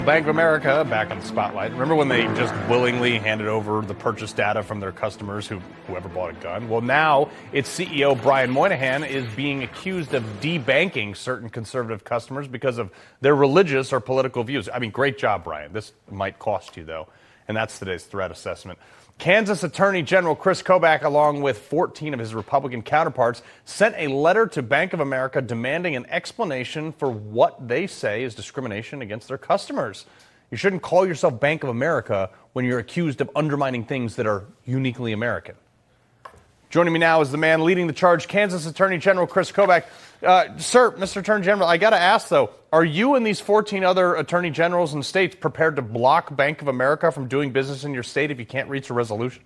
Bank of America back in the spotlight. Remember when they just willingly handed over the purchase data from their customers, whoever bought a gun? Well, now its CEO, Brian Moynihan, is being accused of debanking certain conservative customers because of their religious or political views. I mean, great job, Brian. This might cost you, though. And that's today's threat assessment. Kansas Attorney General Kris Kobach, along with 14 of his Republican counterparts, sent a letter to Bank of America demanding an explanation for what they say is discrimination against their customers. You shouldn't call yourself Bank of America when you're accused of undermining things that are uniquely American. Joining me now is the man leading the charge, Kansas Attorney General Kris Kobach. Sir, Mr. Attorney General, I got to ask, though, are you and these 14 other attorney generals in states prepared to block Bank of America from doing business in your state if you can't reach a resolution?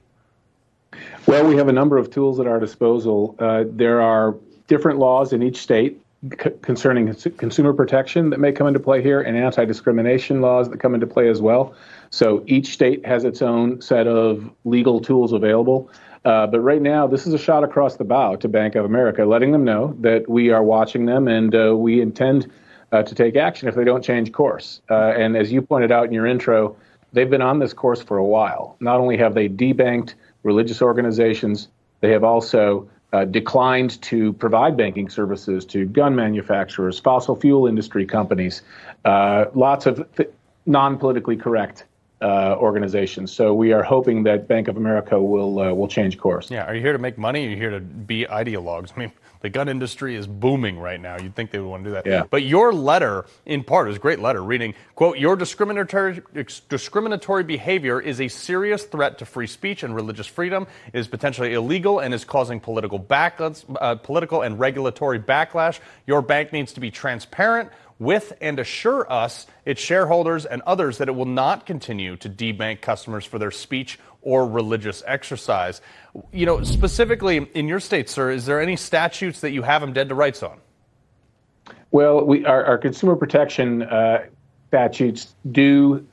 Well, we have a number of tools at our disposal. There are different laws in each state concerning consumer protection that may come into play here, and anti-discrimination laws that come into play as well. So each state has its own set of legal tools available. But right now, this is a shot across the bow to Bank of America, letting them know that we are watching them and we intend to take action if they don't change course. And as you pointed out in your intro, they've been on this course for a while. Not only have they debanked religious organizations, they have also declined to provide banking services to gun manufacturers, fossil fuel industry companies, lots of non-politically correct organizations. So we are hoping that Bank of America will change course. Yeah, are you here to make money or are you here to be ideologues? I mean, the gun industry is booming right now. You'd think they would want to do that. Yeah. But your letter, in part, is a great letter, reading, quote, your discriminatory behavior is a serious threat to free speech and religious freedom. It is potentially illegal and is causing political and regulatory backlash. Your bank needs to be transparent with and assure us, its shareholders and others, that it will not continue to debank customers for their speech or religious exercise. You know, specifically in your state, sir, is there any statutes that you have them dead to rights on? Well, our consumer protection statutes do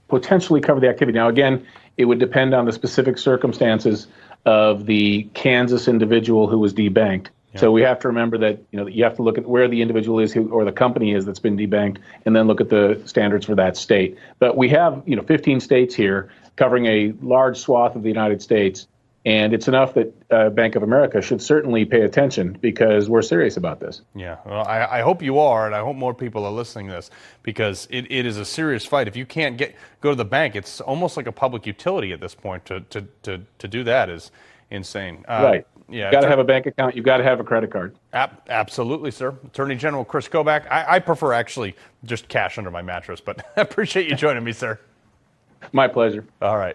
potentially cover the activity. Now, again, it would depend on the specific circumstances of the Kansas individual who was debanked. Yeah. So we have to remember that, you have to look at where the individual is or the company is that's been debanked, and then look at the standards for that state. But we have, 15 states here covering a large swath of the United States, and it's enough that Bank of America should certainly pay attention because we're serious about this. Yeah, well, I hope you are, and I hope more people are listening to this because it is a serious fight. If you can't go to the bank, it's almost like a public utility at this point. To do that is insane. Right. Yeah, you've got to have a bank account. You've got to have a credit card. Absolutely, sir. Attorney General Kris Kobach. I prefer actually just cash under my mattress, but I appreciate you joining me, sir. My pleasure. All right.